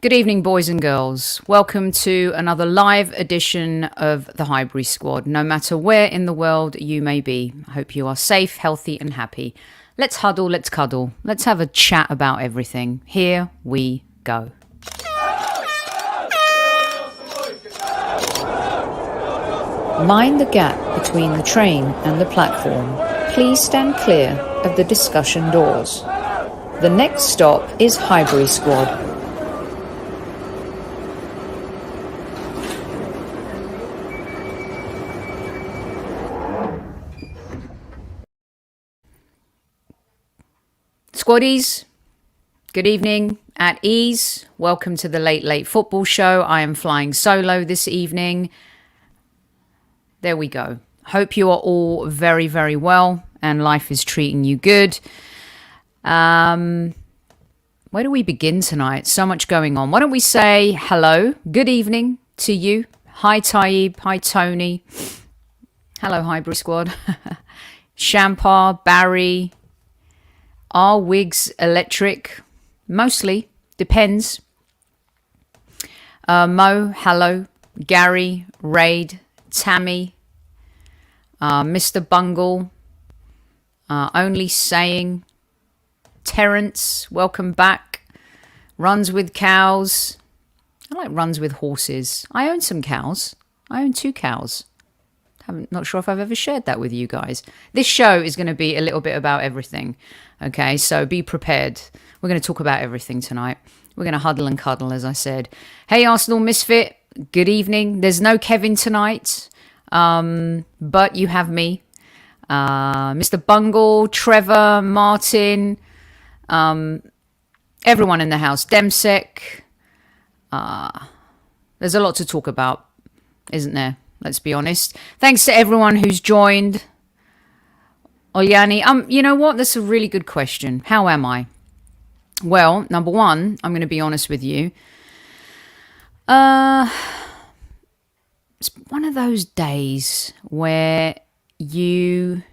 Good evening, boys and girls. Welcome to another live edition of the Highbury Squad. No matter where in the world you may be, I hope you are safe, healthy, and happy. Let's huddle, let's cuddle, let's have a chat about everything. Here we go. Mind the gap between the train and the platform. Please stand clear of the discussion doors. The next stop is Highbury Squad. Squaddies, good evening, at ease. Welcome to the Late Football Show. I am flying solo this evening. There we go. Hope you are all very, very well and life is treating you good. Where do we begin tonight? So much going on. Why don't we say hello, good evening to you. Hi, Taib. Hi, Tony. Hello, Highbury Squad. Shampar, Barry. Are wigs electric? Mostly. Depends. Mo, hello. Gary, Raid, Tammy, Mr. Bungle, Only Saying, Terence, welcome back. Runs with cows. I like runs with horses. I own some cows. I own 2 cows. Not sure if I've ever shared that with you guys. This show is going to be a little bit about everything. Okay, so be prepared. We're going to talk about everything tonight. We're going to huddle and cuddle, as I said. Hey, Arsenal Misfit. Good evening. There's no Kevin tonight, but you have me. Mr. Bungle, Trevor, Martin, everyone in the house. Demsek. There's a lot to talk about, isn't there? Let's be honest. Thanks to everyone who's joined. Olyani, you know what? That's a really good question. How am I? Well, number one, I'm going to be honest with you. It's one of those days where you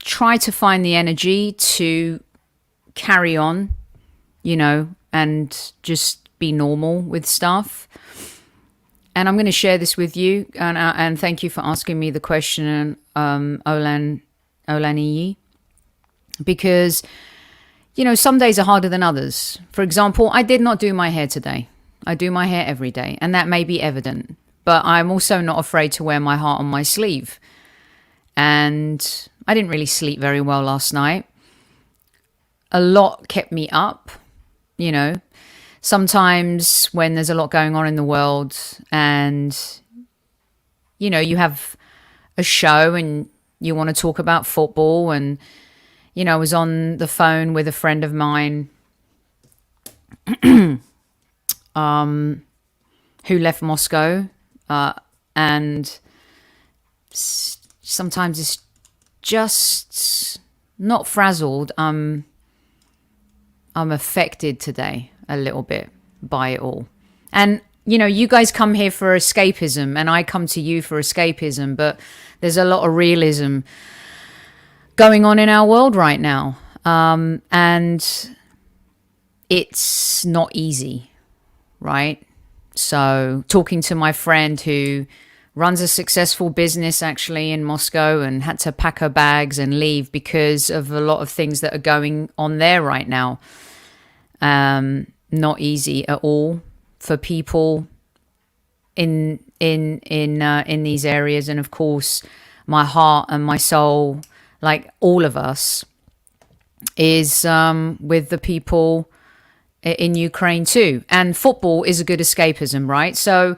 try to find the energy to carry on, and just be normal with stuff. And I'm going to share this with you. And thank you for asking me the question, Olaniyi. Because, some days are harder than others. For example, I did not do my hair today. I do my hair every day. And that may be evident. But I'm also not afraid to wear my heart on my sleeve. And I didn't really sleep very well last night. A lot kept me up, Sometimes when there's a lot going on in the world and, you have a show and you want to talk about football and, I was on the phone with a friend of mine who left Moscow and sometimes it's just not frazzled. I'm affected today a little bit by it all. And, you guys come here for escapism and I come to you for escapism, but there's a lot of realism going on in our world right now. And it's not easy, right? So talking to my friend who runs a successful business actually in Moscow and had to pack her bags and leave because of a lot of things that are going on there right now. Not easy at all for people in these areas. And of course, my heart and my soul, like all of us, is with the people in Ukraine too. And football is a good escapism, right? So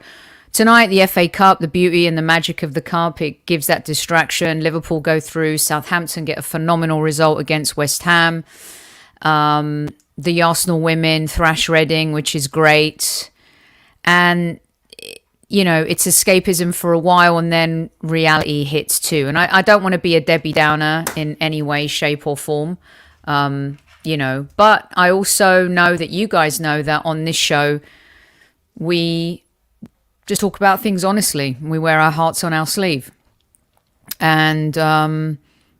tonight, the FA Cup, the beauty and the magic of the cup, it gives that distraction. Liverpool go through, Southampton get a phenomenal result against West Ham. The Arsenal women thrash Reading, which is great. And, it's escapism for a while and then reality hits too. And I don't want to be a Debbie Downer in any way, shape or form, but I also know that you guys know that on this show, we just talk about things honestly. We wear our hearts on our sleeve. And,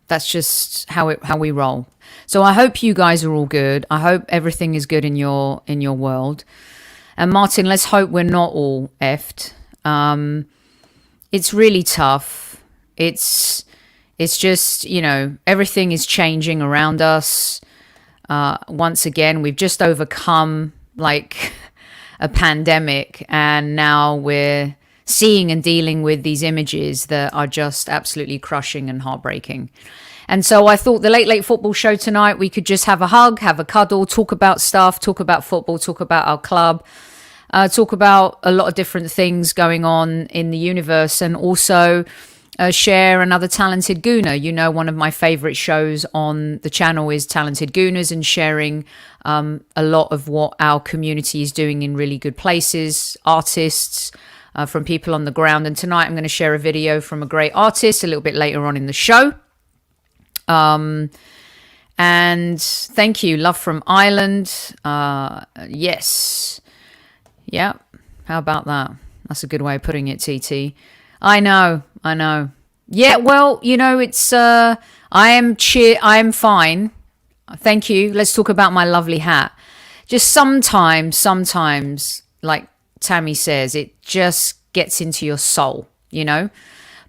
That's just how we roll. So I hope you guys are all good. I hope everything is good in your world. And Martin, let's hope we're not all effed. It's really tough. It's just, you know, everything is changing around us. Once again, we've just overcome like a pandemic, and now we're seeing and dealing with these images that are just absolutely crushing and heartbreaking. And so I thought the Late Football Show tonight, we could just have a hug, have a cuddle, talk about stuff, talk about football, talk about our club, talk about a lot of different things going on in the universe, and also share another Talented Gooner. You know, one of my favorite shows on the channel is Talented Gooners, and sharing a lot of what our community is doing in really good places, artists, from people on the ground. And tonight I'm going to share a video from a great artist a little bit later on in the show. And thank you. Love from Ireland. Yes. Yeah. How about that? That's a good way of putting it, TT. I know. Yeah, well, you know, it's I am fine. Thank you. Let's talk about my lovely hat. Just sometimes, like Tammy says, it just gets into your soul, you know?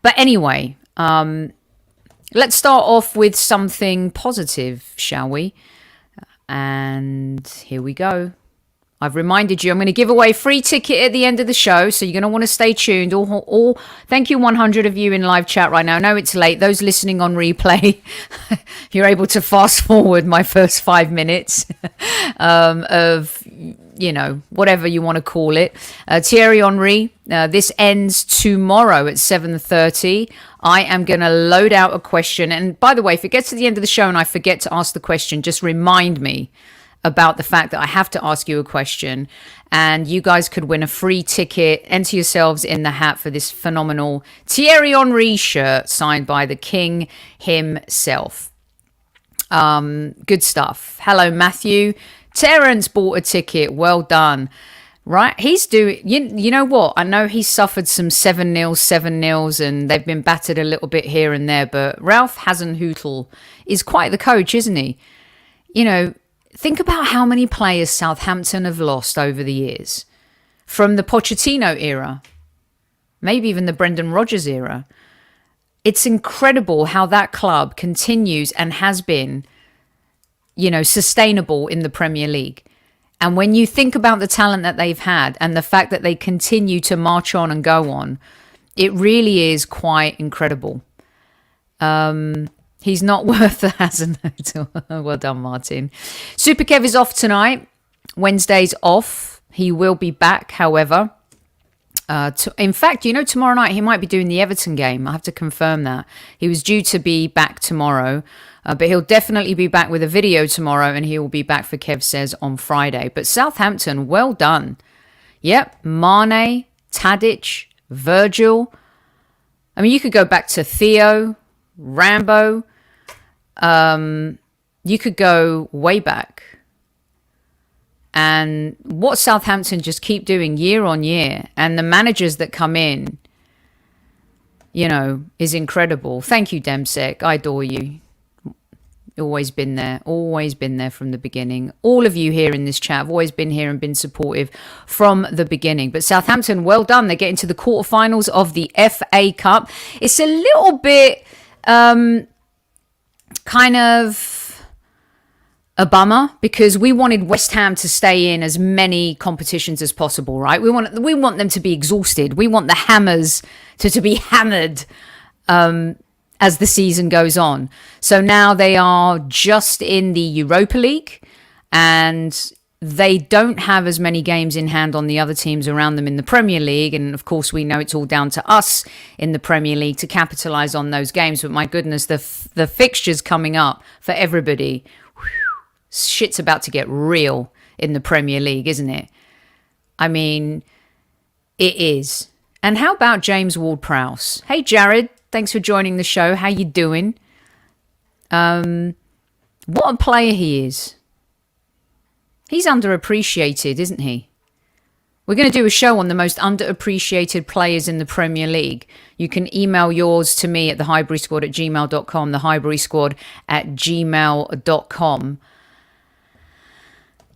But anyway, let's start off with something positive, shall we? And here we go. I've reminded you, I'm going to give away a free ticket at the end of the show, so you're going to want to stay tuned. All thank you, 100 of you in live chat right now. I know it's late. Those listening on replay, you're able to fast forward my first 5 minutes of, you know, whatever you want to call it. Thierry Henry, this ends tomorrow at 7:30. I am going to load out a question. And by the way, if it gets to the end of the show and I forget to ask the question, just remind me about the fact that I have to ask you a question, and you guys could win a free ticket. Enter yourselves in the hat for this phenomenal Thierry Henry shirt signed by the King himself. Good stuff. Hello, Matthew. Terence bought a ticket. Well done. Right, he's doing, you know what? I know he's suffered some 7-0s, and they've been battered a little bit here and there, but Ralph Hasenhüttl is quite the coach, isn't he? You know, think about how many players Southampton have lost over the years. From the Pochettino era, maybe even the Brendan Rodgers era. It's incredible how that club continues and has been, you know, sustainable in the Premier League. And when you think about the talent that they've had and the fact that they continue to march on and go on, it really is quite incredible. He's not worth the Hasenhüttl. Well done, Martin. Super Kev is off tonight. Wednesday's off. He will be back, however. In fact, you know, tomorrow night he might be doing the Everton game. I have to confirm that. He was due to be back tomorrow, but he'll definitely be back with a video tomorrow, and he will be back for Kev Says on Friday. But Southampton, well done. Yep, Mane, Tadic, Virgil. I mean, you could go back to Theo, Rambo. You could go way back. And what Southampton just keep doing year on year, and the managers that come in, you know, is incredible. Thank you, Demsek. I adore you. Always been there from the beginning. All of you here in this chat have always been here and been supportive from the beginning. But Southampton, well done. They get into the quarterfinals of the FA Cup. It's a little bit kind of a bummer, because we wanted West Ham to stay in as many competitions as possible, right? We want them to be exhausted. We want the Hammers to be hammered as the season goes on. So now they are just in the Europa League, and they don't have as many games in hand on the other teams around them in the Premier League. And of course, we know it's all down to us in the Premier League to capitalise on those games. But my goodness, the fixtures coming up for everybody, shit's about to get real in the Premier League, isn't it? I mean, it is. And how about James Ward-Prowse? Hey, Jared, thanks for joining the show. How you doing? What a player he is. He's underappreciated, isn't he? We're going to do a show on the most underappreciated players in the Premier League. You can email yours to me at thehighburysquad@gmail.com, thehighburysquad@gmail.com.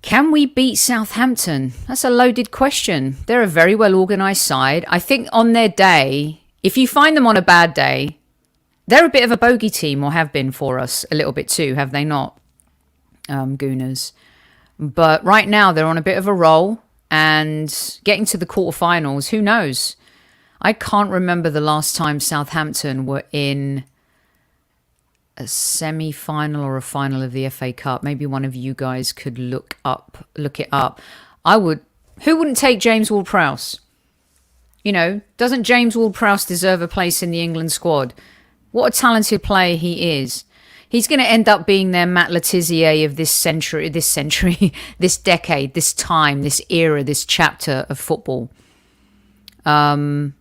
Can we beat Southampton? That's a loaded question. They're a very well organised side. I think on their day, if you find them on a bad day, they're a bit of a bogey team, or have been for us a little bit too, have they not, Gooners? But right now they're on a bit of a roll, and getting to the quarterfinals, who knows? I can't remember the last time Southampton were in a semi-final or a final of the FA Cup. Maybe one of you guys could look it up. I would. Who wouldn't take James Ward-Prowse? You know, doesn't James Ward-Prowse deserve a place in the England squad? What a talented player he is. He's going to end up being their Matt Letizia of this century, this decade, this time, this era, this chapter of football. Wow,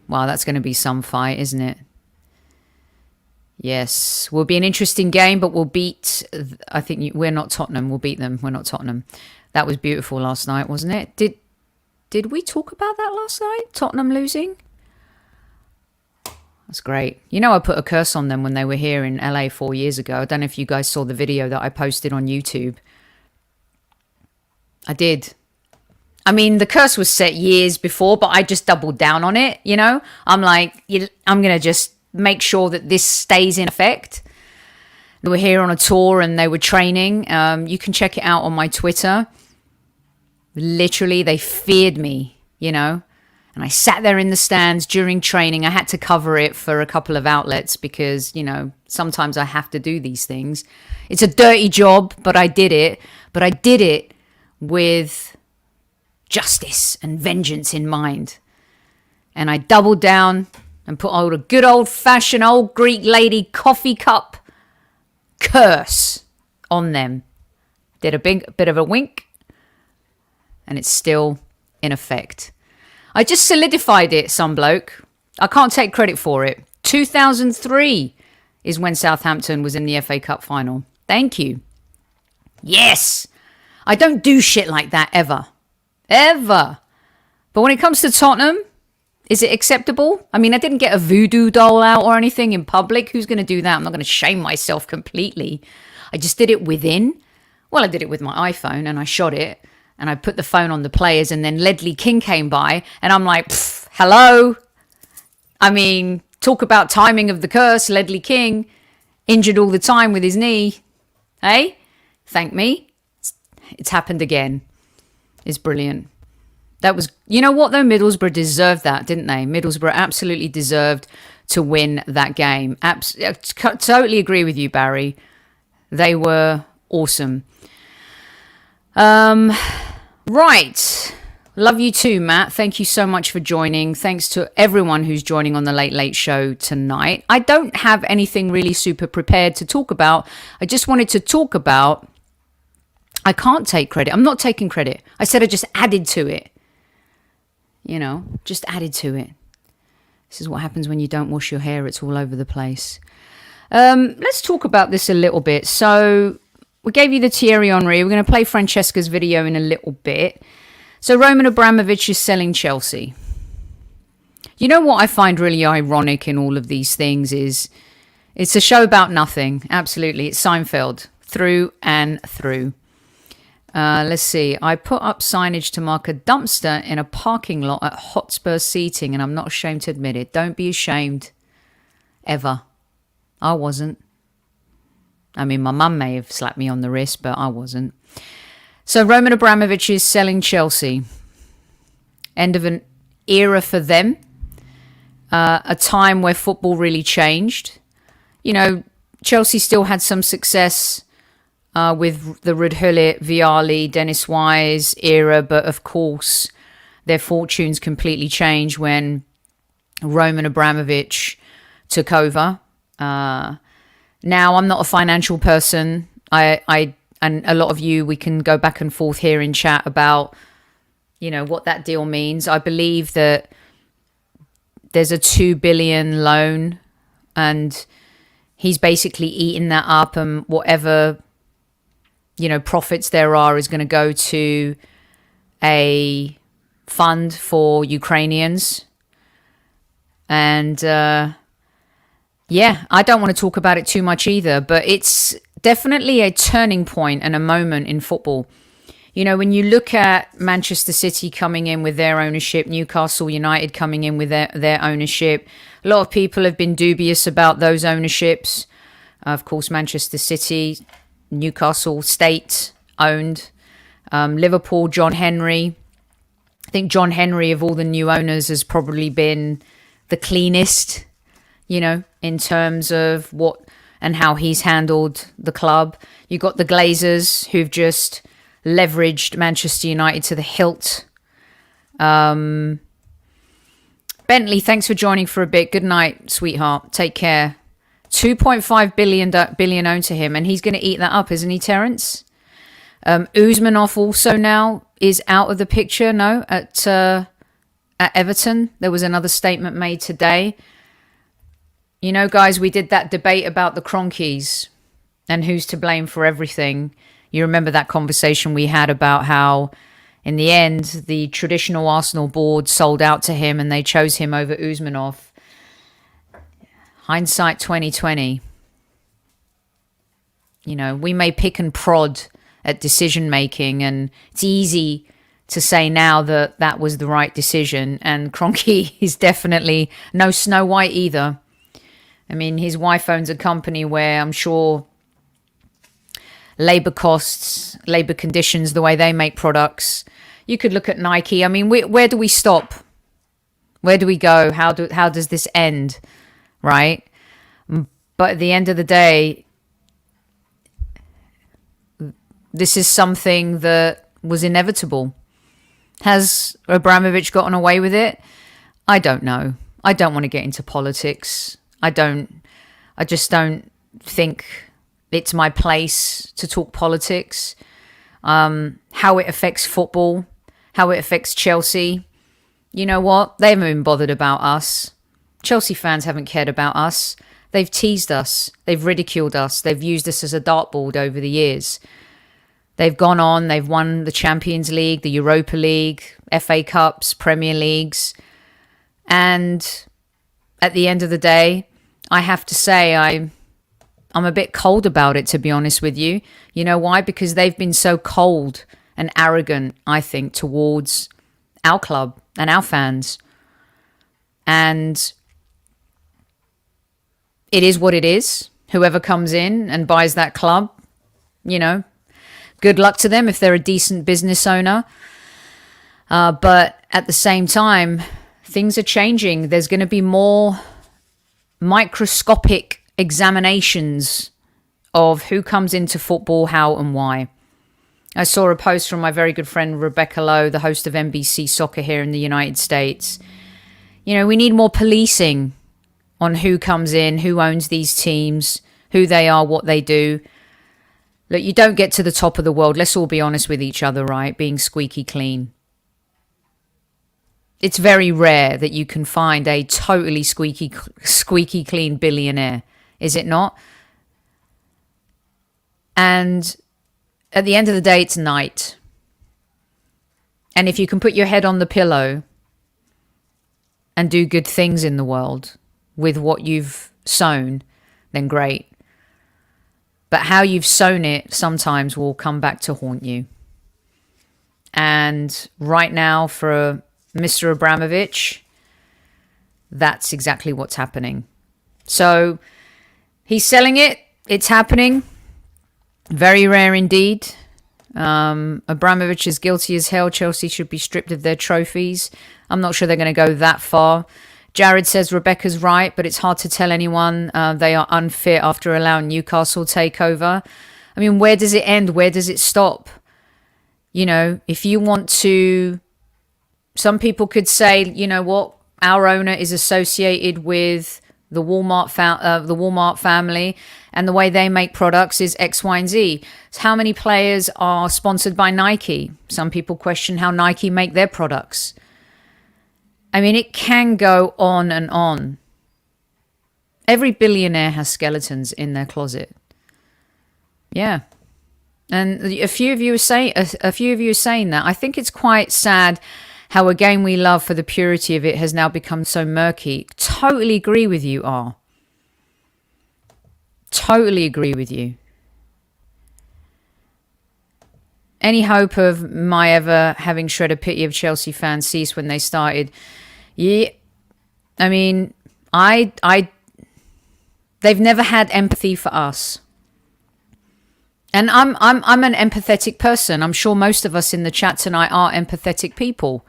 that's going to be some fight, isn't it? Yes, will be an interesting game, but we'll beat, I think we're not Tottenham. We'll beat them. We're not Tottenham. That was beautiful last night, wasn't it? Did we talk about that last night? Tottenham losing? That's great. You know, I put a curse on them when they were here in LA 4 years ago. I don't know if you guys saw the video that I posted on YouTube. I did. I mean, the curse was set years before, but I just doubled down on it, you know? I'm like, I'm going to just make sure that this stays in effect. They were here on a tour and they were training. You can check it out on my Twitter. Literally, they feared me, you know? And I sat there in the stands during training. I had to cover it for a couple of outlets because, you know, sometimes I have to do these things. It's a dirty job, but I did it. But I did it with justice and vengeance in mind. And I doubled down and put a good old-fashioned old Greek lady coffee cup curse on them. Did a bit of a wink, and it's still in effect. I just solidified it, some bloke. I can't take credit for it. 2003 is when Southampton was in the FA Cup final. Thank you. Yes. I don't do shit like that ever. Ever. But when it comes to Tottenham, is it acceptable? I mean, I didn't get a voodoo doll out or anything in public. Who's going to do that? I'm not going to shame myself completely. I just did it within. Well, I did it with my iPhone and I shot it. And I put the phone on the players, and then Ledley King came by, and I'm like, hello? I mean, talk about timing of the curse. Ledley King, injured all the time with his knee. Hey? Thank me. It's happened again. It's brilliant. That was, you know what though? Middlesbrough deserved that, didn't they? Middlesbrough absolutely deserved to win that game. Totally agree with you, Barry. They were awesome. Right. Love you too, Matt. Thank you so much for joining. Thanks to everyone who's joining on the Late Late Show tonight. I don't have anything really super prepared to talk about. I just wanted to talk about, I can't take credit. I'm not taking credit. I said I just added to it. You know, just added to it. This is what happens when you don't wash your hair. It's all over the place. Let's talk about this a little bit. So we gave you the Thierry Henry. We're going to play Francesca's video in a little bit. So Roman Abramovich is selling Chelsea. You know what I find really ironic in all of these things is it's a show about nothing. Absolutely. It's Seinfeld through and through. Let's see. I put up signage to mark a dumpster in a parking lot at Hotspur Seating, and I'm not ashamed to admit it. Don't be ashamed. Ever. I wasn't. I mean, my mum may have slapped me on the wrist, but I wasn't. So Roman Abramovich is selling Chelsea. End of an era for them. A time where football really changed. You know, Chelsea still had some success with the Ruud Gullit, Vialli, Dennis Wise era, but of course their fortunes completely changed when Roman Abramovich took over. Now, I'm not a financial person. I and a lot of you, we can go back and forth here in chat about, you know, what that deal means. I believe that there's a 2 billion loan and he's basically eating that up, and whatever, you know, profits there are is going to go to a fund for Ukrainians. And yeah, I don't want to talk about it too much either, but it's definitely a turning point and a moment in football. You know, when you look at Manchester City coming in with their ownership, Newcastle United coming in with their ownership, a lot of people have been dubious about those ownerships. Of course, Manchester City, Newcastle state owned. Liverpool, John Henry. I think John Henry of all the new owners has probably been the cleanest, you know, in terms of what and how he's handled the club. You got the Glazers who've just leveraged Manchester United to the hilt. Bentley, thanks for joining for a bit. Good night, sweetheart. Take care. 2.5 billion owed to him, and he's going to eat that up, isn't he, Terence? Usmanov also now is out of the picture. No, at Everton, there was another statement made today. You know, guys, we did that debate about the Cronkies and who's to blame for everything. You remember that conversation we had about how, in the end, the traditional Arsenal board sold out to him and they chose him over Usmanov. Hindsight 2020. You know, we may pick and prod at decision making, and it's easy to say now that that was the right decision. And Kroenke is definitely no Snow White either. I mean, his wife owns a company where I'm sure labor costs, labor conditions, the way they make products. You could look at Nike. I mean, where do we stop? Where do we go? How does this end? Right? But at the end of the day, this is something that was inevitable. Has Abramovich gotten away with it? I don't know. I don't want to get into politics. I just don't think it's my place to talk politics. How it affects football, how it affects Chelsea. You know what? They haven't been bothered about us. Chelsea fans haven't cared about us. They've teased us. They've ridiculed us. They've used us as a dartboard over the years. They've gone on. They've won the Champions League, the Europa League, FA Cups, Premier Leagues. And at the end of the day, I have to say I'm a bit cold about it, to be honest with you. You know why? Because they've been so cold and arrogant, I think, towards our club and our fans. And it is what it is. Whoever comes in and buys that club, you know, good luck to them if they're a decent business owner. But at the same time, things are changing. There's going to be more microscopic examinations of who comes into football, how and why. I saw a post from my very good friend Rebecca Lowe, the host of NBC Soccer here in the United States. You know, we need more policing on who comes in, who owns these teams, who they are, what they do. Look, you don't get to the top of the world, let's all be honest with each other, right? Being squeaky clean. It's very rare that you can find a totally squeaky clean billionaire, is it not? And at the end of the day, it's night. And if you can put your head on the pillow and do good things in the world with what you've sown, then great. But how you've sown it sometimes will come back to haunt you. And right now, for Mr. Abramovich, that's exactly what's happening. So he's selling it. It's happening. Very rare indeed. Abramovich is guilty as hell. Chelsea should be stripped of their trophies. I'm not sure they're going to go that far. Jared says Rebecca's right, but it's hard to tell anyone they are unfit after allowing Newcastle takeover. I mean, where does it end? Where does it stop? You know, if you want to, some people could say, you know what, our owner is associated with the Walmart family, and the way they make products is X, Y, and Z. So how many players are sponsored by Nike? Some people question how Nike make their products. I mean, it can go on and on. Every billionaire has skeletons in their closet. Yeah. And a few of you are saying that. I think it's quite sad how a game we love for the purity of it has now become so murky. Totally agree with you, R. Totally agree with you. Any hope of my ever having shred of pity of Chelsea fans cease when they started? Yeah, I mean, they've never had empathy for us. And I'm an empathetic person. I'm sure most of us in the chat tonight are empathetic people.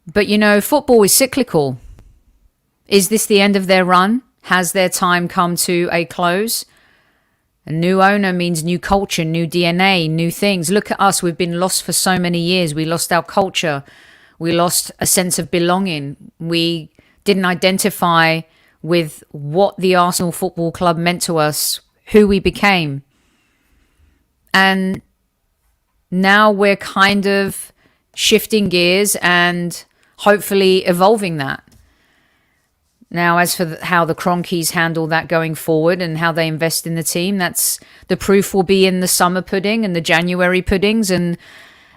But, you know, football is cyclical. Is this the end of their run? Has their time come to a close? A new owner means new culture, new DNA, new things. Look at us. We've been lost for so many years. We lost our culture. We lost a sense of belonging. We didn't identify with what the Arsenal Football Club meant to us, who we became. And now we're kind of shifting gears and hopefully evolving that. Now, as for how the Cronkies handle that going forward and how they invest in the team, that's the proof will be in the summer pudding and the January puddings and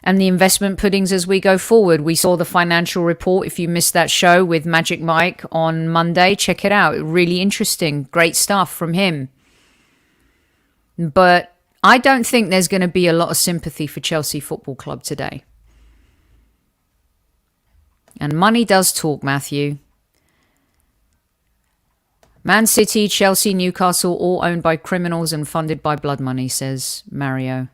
the investment puddings as we go forward. We saw the financial report. If you missed that show with Magic Mike on Monday, check it out. Really interesting. Great stuff from him. But I don't think there's going to be a lot of sympathy for Chelsea Football Club today. And money does talk, Matthew. Man City, Chelsea, Newcastle, all owned by criminals and funded by blood money, says Mario.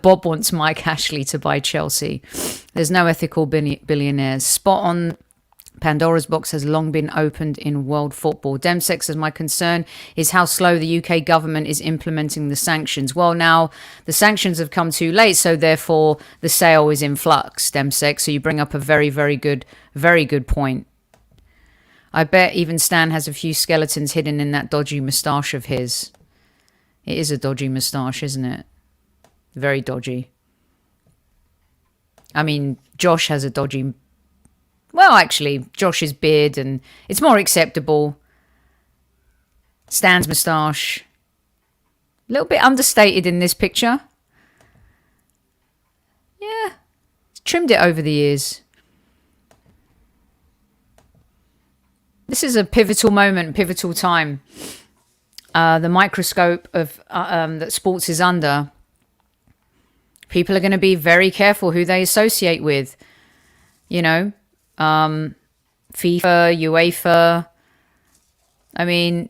Bob wants Mike Ashley to buy Chelsea. There's no ethical billionaires. Spot on. Pandora's box has long been opened in world football. Demsek says, my concern is how slow the UK government is implementing the sanctions. Well, now the sanctions have come too late, so therefore the sale is in flux, Demsek. So you bring up a very, very good point. I bet even Stan has a few skeletons hidden in that dodgy moustache of his. It is a dodgy moustache, isn't it? Very dodgy. I mean, Josh has a dodgy... Well, actually, Josh's beard, and it's more acceptable. Stan's moustache. A little bit understated in this picture. Yeah. Trimmed it over the years. This is a pivotal moment, pivotal time. The microscope of that sports is under. People are going to be very careful who they associate with. You know, FIFA, UEFA. I mean,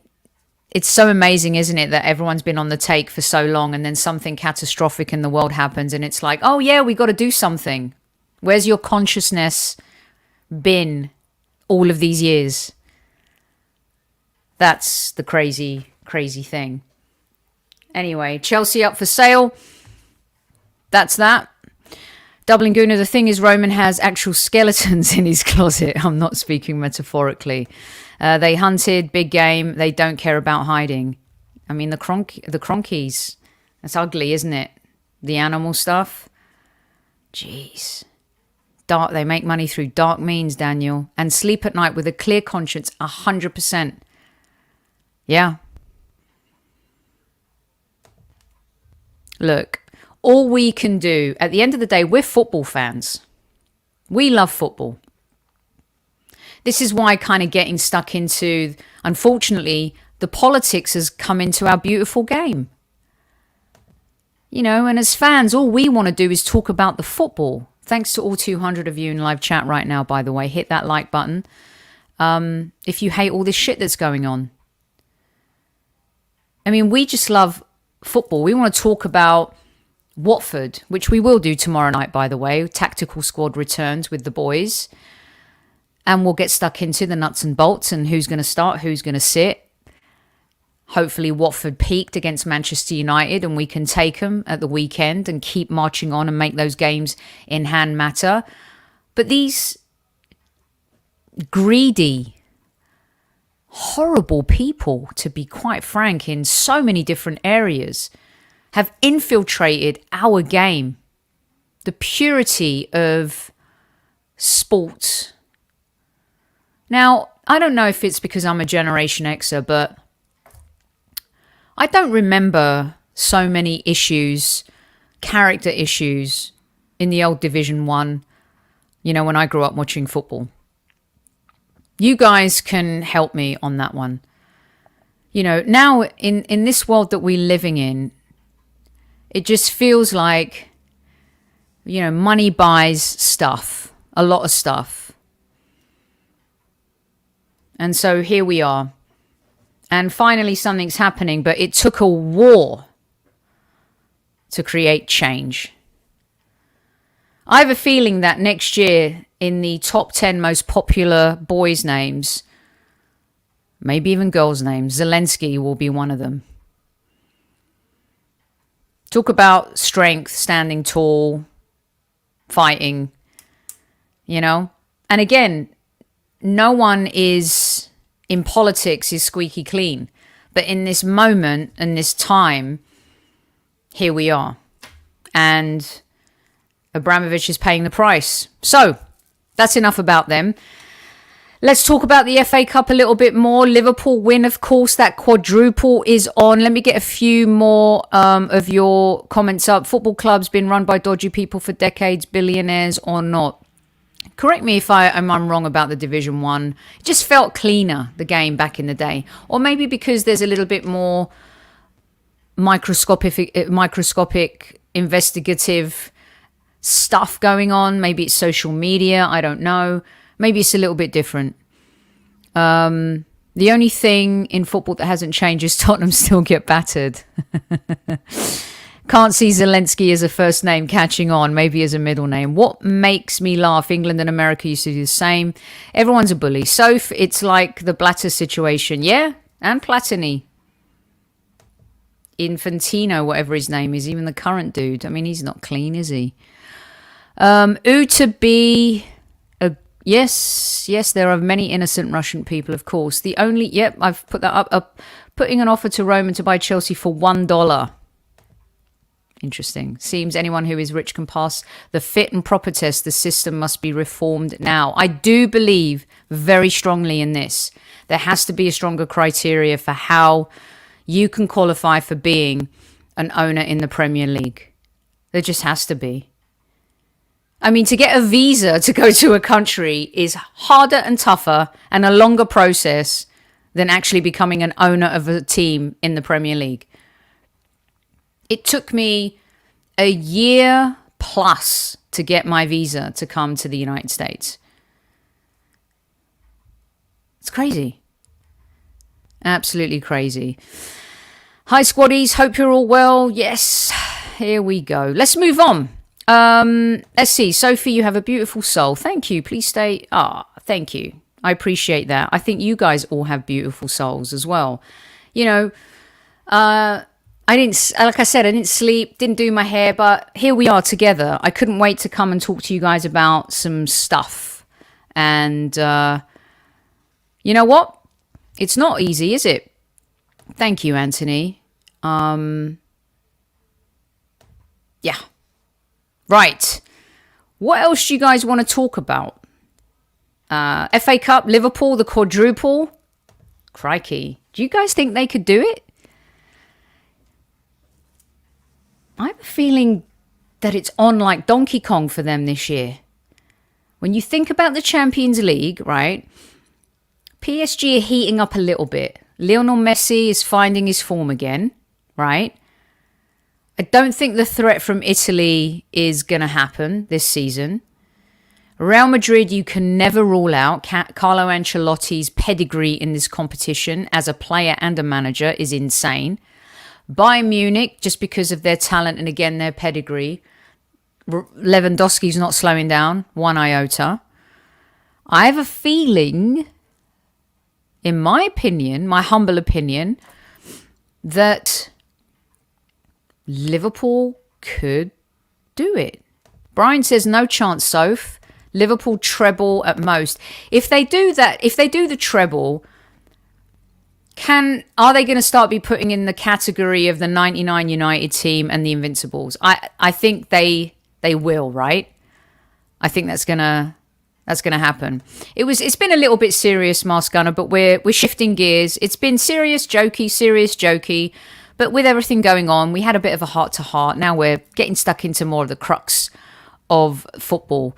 it's so amazing, isn't it, that everyone's been on the take for so long and then something catastrophic in the world happens and it's like, oh yeah, we got to do something. Where's your consciousness been all of these years? That's the crazy, crazy thing. Anyway, Chelsea up for sale. That's that. Dublin Gooner, the thing is Roman has actual skeletons in his closet. I'm not speaking metaphorically. They hunted, big game. They don't care about hiding. I mean, the Cronkies. That's ugly, isn't it? The animal stuff. Jeez. Dark. They make money through dark means, Daniel. And sleep at night with a clear conscience, 100%. Yeah. Look. All we can do, at the end of the day, we're football fans. We love football. This is why kind of getting stuck into, unfortunately, the politics has come into our beautiful game. You know, and as fans, all we want to do is talk about the football. Thanks to all 200 of you in live chat right now, by the way. Hit that like button if you hate all this shit that's going on. I mean, we just love football. We want to talk about Watford, which we will do tomorrow night, by the way. Tactical squad returns with the boys. And we'll get stuck into the nuts and bolts and who's going to start, who's going to sit. Hopefully Watford peaked against Manchester United and we can take them at the weekend and keep marching on and make those games in hand matter. But these greedy, horrible people, to be quite frank, in so many different areas, have infiltrated our game. The purity of sport. Now, I don't know if it's because I'm a Generation Xer, but I don't remember so many issues, character issues in the old Division 1, when I grew up watching football. You guys can help me on that one. Now in this world that we're living in, it just feels like, money buys stuff, a lot of stuff. And so here we are. And finally something's happening, but it took a war to create change. I have a feeling that next year in the top 10 most popular boys' names, maybe even girls' names, Zelensky will be one of them. Talk about strength, standing tall, fighting, And again, no one is in politics is squeaky clean. But in this moment and this time, here we are. And Abramovich is paying the price. So that's enough about them. Let's talk about the FA Cup a little bit more. Liverpool win, of course. That quadruple is on. Let me get a few more of your comments up. Football clubs been run by dodgy people for decades, billionaires or not. Correct me if I'm wrong about the Division 1. It just felt cleaner, the game back in the day. Or maybe because there's a little bit more microscopic investigative stuff going on. Maybe it's social media. I don't know. Maybe it's a little bit different. The only thing in football that hasn't changed is Tottenham still get battered. Can't see Zelensky as a first name catching on, maybe as a middle name. What makes me laugh? England and America used to do the same. Everyone's a bully. Soph, it's like the Blatter situation. Yeah, and Platini. Infantino, whatever his name is, even the current dude. I mean, he's not clean, is he? To be... Yes, there are many innocent Russian people, of course. I've put that up. Putting an offer to Roman to buy Chelsea for $1. Interesting. Seems anyone who is rich can pass the fit and proper test. The system must be reformed now. I do believe very strongly in this. There has to be a stronger criteria for how you can qualify for being an owner in the Premier League. There just has to be. I mean, to get a visa to go to a country is harder and tougher and a longer process than actually becoming an owner of a team in the Premier League. It took me a year plus to get my visa to come to the United States. It's crazy. Absolutely crazy. Hi, squaddies. Hope you're all well. Yes, here we go. Let's move on. Let's see. Sophie, you have a beautiful soul. Thank you. Please stay. Thank you. I appreciate that. I think you guys all have beautiful souls as well. I didn't, like I said, I didn't sleep, didn't do my hair, but here we are together. I couldn't wait to come and talk to you guys about some stuff. And you know what? It's not easy, is it? Thank you, Anthony. Yeah. Right. What else do you guys want to talk about? FA Cup, Liverpool, the quadruple. Crikey. Do you guys think they could do it? I have a feeling that it's on like Donkey Kong for them this year. When you think about the Champions League, right? PSG are heating up a little bit. Lionel Messi is finding his form again, right? I don't think the threat from Italy is going to happen this season. Real Madrid, you can never rule out. Carlo Ancelotti's pedigree in this competition as a player and a manager is insane. Bayern Munich, just because of their talent and again their pedigree. Lewandowski's not slowing down one iota. I have a feeling, in my opinion, my humble opinion, that Liverpool could do it. Brian says no chance, Soph. Liverpool treble at most. If they do that, if they do the treble, are they going to start be putting in the category of the 99 United team and the Invincibles? I think they will, right? I think that's going to That's going to happen. It's been a little bit serious, Mask Gunner, but we're shifting gears. It's been serious, jokey. But with everything going on, we had a bit of a heart-to-heart. Now we're getting stuck into more of the crux of football.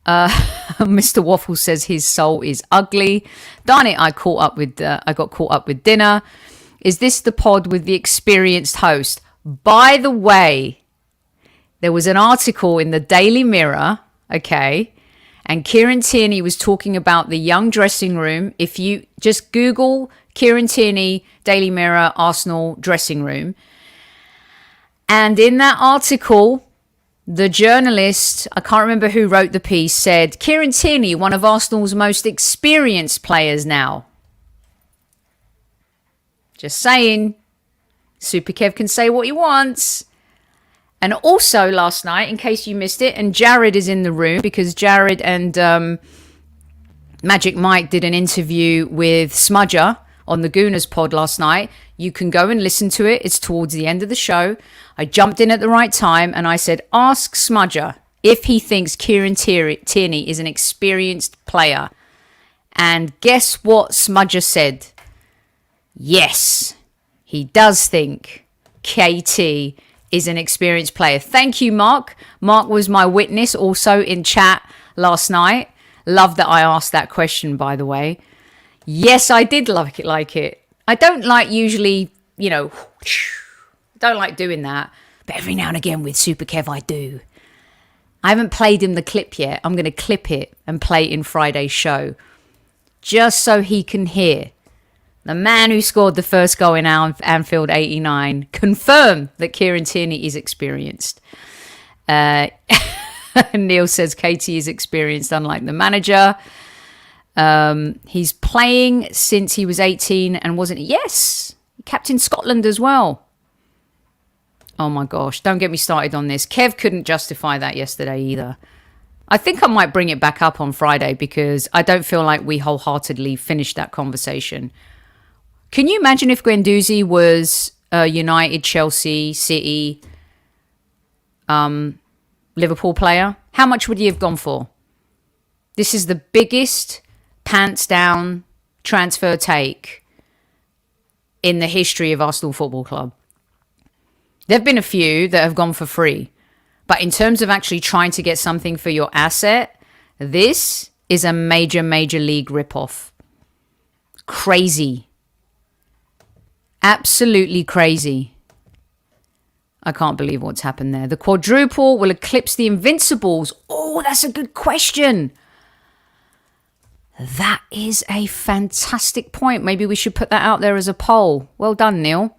Mr. Waffle says his soul is ugly. Darn it, I got caught up with dinner. Is this the pod with the experienced host? By the way, there was an article in the Daily Mirror, okay, and Kieran Tierney was talking about the young dressing room. If you just Google Kieran Tierney, Daily Mirror, Arsenal dressing room. And in that article, the journalist, I can't remember who wrote the piece, said, Kieran Tierney, one of Arsenal's most experienced players now. Just saying, Super Kev can say what he wants. And also last night, in case you missed it, and Jared is in the room because Jared and Magic Mike did an interview with Smudger on the Gooners pod last night. You can go and listen to it. It's towards the end of the show. I jumped in at the right time and I said, ask Smudger if he thinks Kieran Tierney is an experienced player. And guess what Smudger said? Yes, he does think KT is an experienced player. Thank you, Mark. Mark was my witness also in chat last night. Love that I asked that question, by the way. Yes, I did like it. I don't like usually, don't like doing that. But every now and again with Super Kev, I do. I haven't played him the clip yet. I'm going to clip it and play it in Friday's show. Just so he can hear. The man who scored the first goal in Anfield 89 confirmed that Kieran Tierney is experienced. Neil says KT is experienced, unlike the manager. He's playing since he was 18 and wasn't... Yes, captain Scotland as well. Oh my gosh, don't get me started on this. Kev couldn't justify that yesterday either. I think I might bring it back up on Friday because I don't feel like we wholeheartedly finished that conversation. Can you imagine if Guendouzi was a United, Chelsea, City, Liverpool player? How much would he have gone for? This is the biggest pants down transfer take in the history of Arsenal Football Club. There have been a few that have gone for free. But in terms of actually trying to get something for your asset, this is a major, major league ripoff. Crazy. Absolutely crazy. I can't believe what's happened there. The quadruple will eclipse the Invincibles. Oh, that's a good question. That is a fantastic point. Maybe we should put that out there as a poll. Well done, Neil.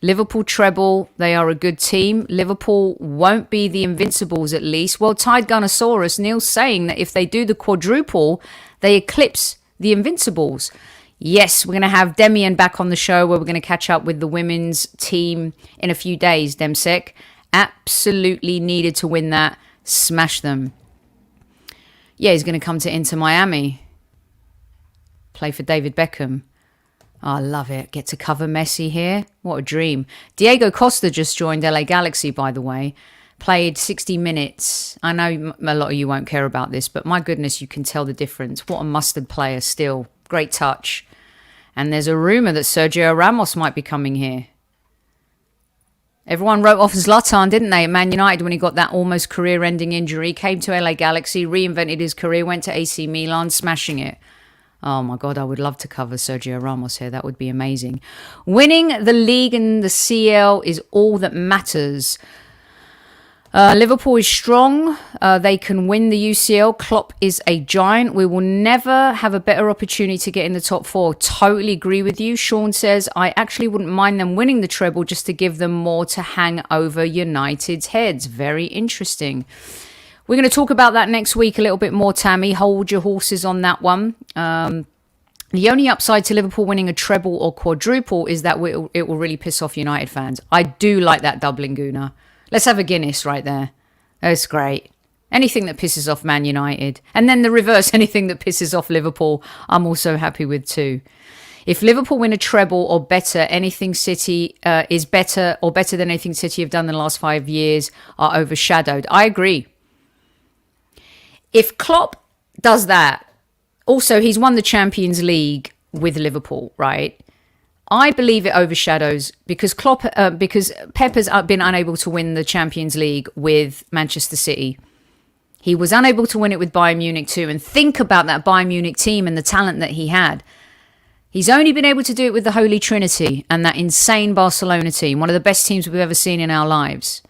Liverpool treble. They are a good team. Liverpool won't be the Invincibles at least. Well, Tide Gunnosaurus, Neil's saying that if they do the quadruple, they eclipse the Invincibles. Yes, we're going to have Demian back on the show where we're going to catch up with the women's team in a few days, Demsec. Absolutely needed to win that. Smash them. Yeah, he's going to come to Inter Miami. Play for David Beckham. Oh, I love it. Get to cover Messi here. What a dream. Diego Costa just joined LA Galaxy, by the way. Played 60 minutes. I know a lot of you won't care about this, but my goodness, you can tell the difference. What a mustard player still. Great touch. And there's a rumour that Sergio Ramos might be coming here. Everyone wrote off Zlatan, didn't they, at Man United when he got that almost career-ending injury. Came to LA Galaxy, reinvented his career, went to AC Milan, smashing it. Oh my God, I would love to cover Sergio Ramos here. That would be amazing. Winning the league and the CL is all that matters. Liverpool is strong. They can win the UCL. Klopp is a giant. We will never have a better opportunity to get in the top four. Totally agree with you. Sean says, I actually wouldn't mind them winning the treble just to give them more to hang over United's heads. Very interesting. We're going to talk about that next week a little bit more, Tammy. Hold your horses on that one. The only upside to Liverpool winning a treble or quadruple is that it will really piss off United fans. I do like that doubling, Gooner. Let's have a Guinness right there. That's great. Anything that pisses off Man United. And then the reverse, anything that pisses off Liverpool, I'm also happy with too. If Liverpool win a treble or better, anything City is better or better than anything City have done in the last 5 years are overshadowed. I agree. If Klopp does that. Also, he's won the Champions League with Liverpool, right? I believe it overshadows because because Pep has been unable to win the Champions League with Manchester City. He was unable to win it with Bayern Munich too. And think about that Bayern Munich team and the talent that he had. He's only been able to do it with the Holy Trinity and that insane Barcelona team, one of the best teams we've ever seen in our lives.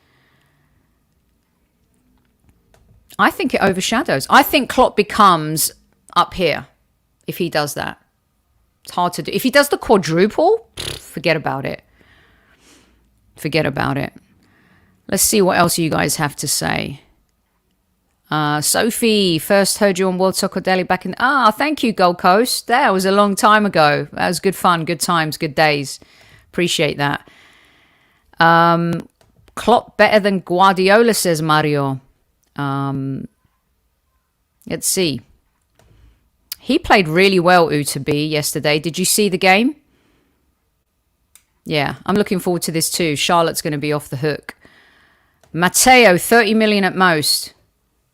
I think it overshadows. I think Klopp becomes up here if he does that. It's hard to do. If he does the quadruple, forget about it. Forget about it. Let's see what else you guys have to say. Sophie, first heard you on World Soccer Daily back in... thank you, Gold Coast. That was a long time ago. That was good fun, good times, good days. Appreciate that. Klopp better than Guardiola, says Mario. Let's see. He played really well, Utabi, yesterday. Did you see the game? Yeah, I'm looking forward to this too. Charlotte's going to be off the hook. Matteo, 30 million at most.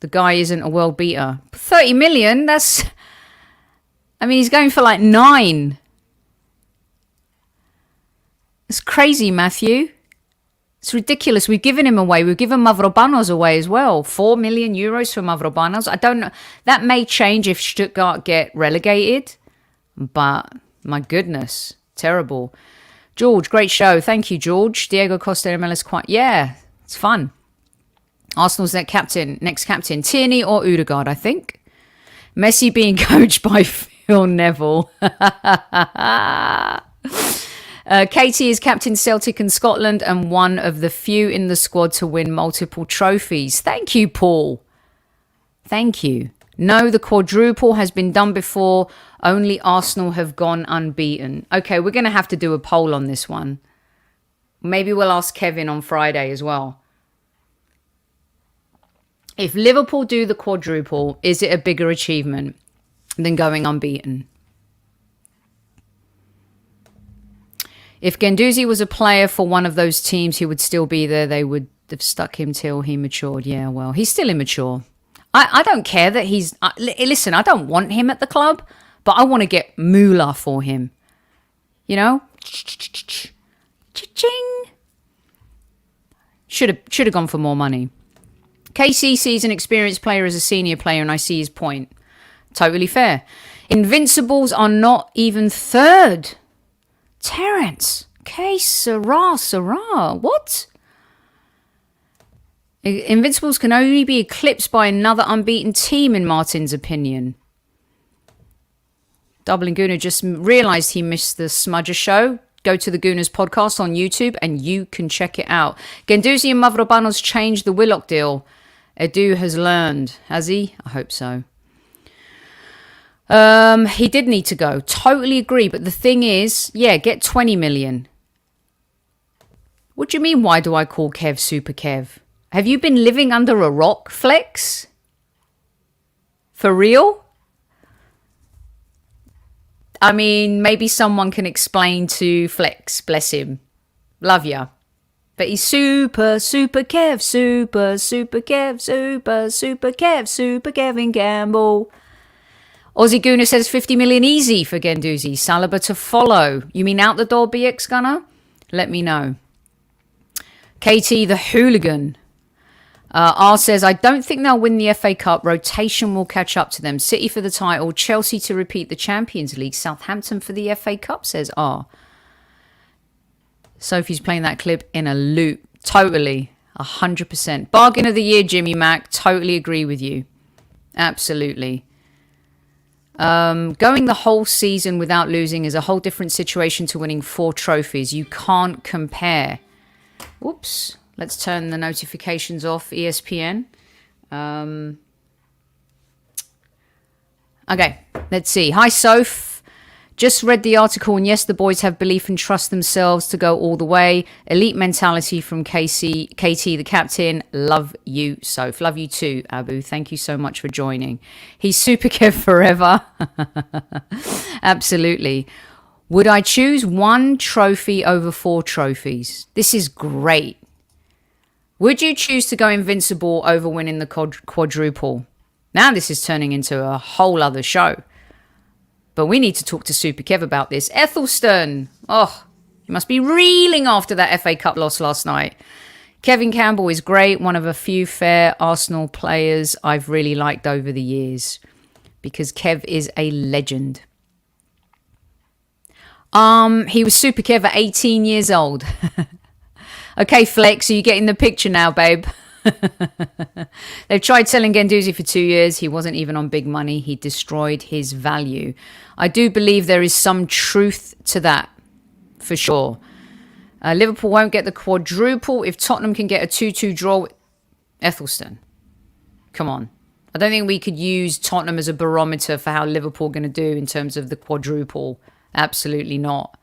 The guy isn't a world beater. 30 million? That's... I mean, he's going for like 9. It's crazy, Matthew. It's ridiculous. We've given him away. We've given Mavropanos away as well. 4 million euros for Mavropanos. I don't know. That may change if Stuttgart get relegated. But my goodness, terrible. George, great show. Thank you, George. Diego Costa MLS quite... Yeah, it's fun. Arsenal's next captain. Tierney or Odegaard, I think. Messi being coached by Phil Neville. Katie is captain Celtic and Scotland and one of the few in the squad to win multiple trophies. Thank you, Paul. Thank you. No, the quadruple has been done before. Only Arsenal have gone unbeaten. Okay, we're going to have to do a poll on this one. Maybe we'll ask Kevin on Friday as well. If Liverpool do the quadruple, is it a bigger achievement than going unbeaten? If Guendouzi was a player for one of those teams, he would still be there. They would have stuck him till he matured. Yeah, well, he's still immature. I don't care that he's... listen, I don't want him at the club, but I want to get moolah for him. You know? Cha-ching. Should have gone for more money. KC sees an experienced player as a senior player, and I see his point. Totally fair. Invincibles are not even third. Terence. Okay, Sarah. What? Invincibles can only be eclipsed by another unbeaten team, in Martin's opinion. Dublin Gooner just realised he missed the Smudger show. Go to the Gooners podcast on YouTube and you can check it out. Guendouzi and Mavropanos changed the Willock deal. Edu has learned. Has he? I hope so. He did need to go. Totally agree. But the thing is, yeah, get 20 million. What do you mean, why do I call Kev Super Kev? Have you been living under a rock, Flex? For real? I mean, maybe someone can explain to Flex. Bless him. Love ya. But he's super Kev. Super Kev. Super Kevin Gamble. Aussie Gooner says 50 million easy for Guendouzi. Saliba to follow. You mean out the door, BX Gunner? Let me know. Katie the hooligan. R says, I don't think they'll win the FA Cup. Rotation will catch up to them. City for the title. Chelsea to repeat the Champions League. Southampton for the FA Cup, says R. Sophie's playing that clip in a loop. Totally. 100%. Bargain of the year, Jimmy Mack. Totally agree with you. Absolutely. Going the whole season without losing is a whole different situation to winning 4 trophies. You can't compare. Whoops. Let's turn the notifications off, ESPN. Okay, let's see. Hi, Soph. Just read the article, and yes, the boys have belief and trust themselves to go all the way. Elite mentality from KT, the captain. Love you, Soph. Love you too, Abu. Thank you so much for joining. He's super Kev forever. Absolutely. Would I choose 1 trophy over 4 trophies? This is great. Would you choose to go invincible over winning the quadruple? Now this is turning into a whole other show. But we need to talk to Super Kev about this. Ethelston. Oh, you must be reeling after that FA Cup loss last night. Kevin Campbell is great. One of a few fair Arsenal players I've really liked over the years. Because Kev is a legend. He was Super Kev at 18 years old. Okay, Flex, are you getting the picture now, babe? They've tried selling Guendouzi for 2 years. He wasn't even on big money. He destroyed his value. I do believe there is some truth to that, for sure. Liverpool won't get the quadruple if Tottenham can get a 2-2 draw with Ethelston. Come on. I don't think we could use Tottenham as a barometer for how Liverpool are going to do in terms of the quadruple. Absolutely not.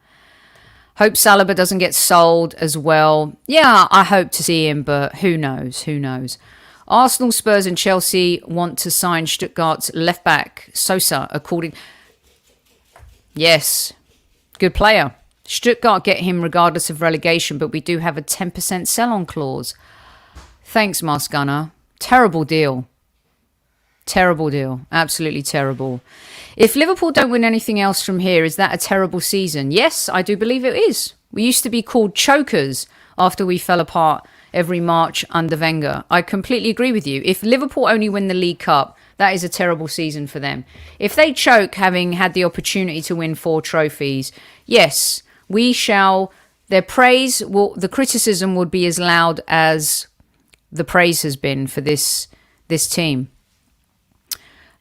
Hope Saliba doesn't get sold as well. Yeah, I hope to see him, but who knows? Who knows? Arsenal, Spurs and Chelsea want to sign Stuttgart's left back, Sosa, according... Yes, good player. Stuttgart get him regardless of relegation, but we do have a 10% sell-on clause. Thanks, Mask Gunner. Terrible deal. Terrible deal. Absolutely terrible. If Liverpool don't win anything else from here, is that a terrible season? Yes, I do believe it is. We used to be called chokers after we fell apart every March under Wenger. I completely agree with you. If Liverpool only win the League Cup, that is a terrible season for them. If they choke having had the opportunity to win 4 trophies, yes, we shall... Their praise, the criticism would be as loud as the praise has been for this team.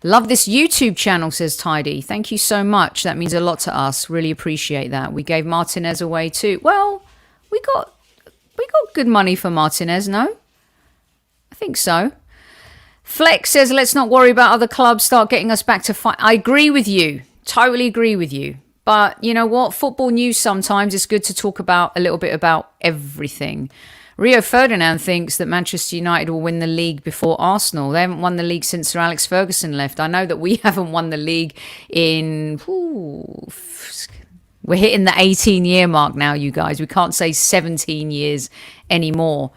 Love this YouTube channel, says Tidy. Thank you so much. That means a lot to us. Really appreciate that. We gave Martinez away too. Well, we got good money for Martinez, no? I think so. Flex says, let's not worry about other clubs. Start getting us back to fight. I agree with you. Totally agree with you. But you know what? Football news sometimes it's good to talk about a little bit about everything. Rio Ferdinand thinks that Manchester United will win the league before Arsenal. They haven't won the league since Sir Alex Ferguson left. I know that we haven't won the league in... we're hitting the 18-year mark now, you guys. We can't say 17 years anymore.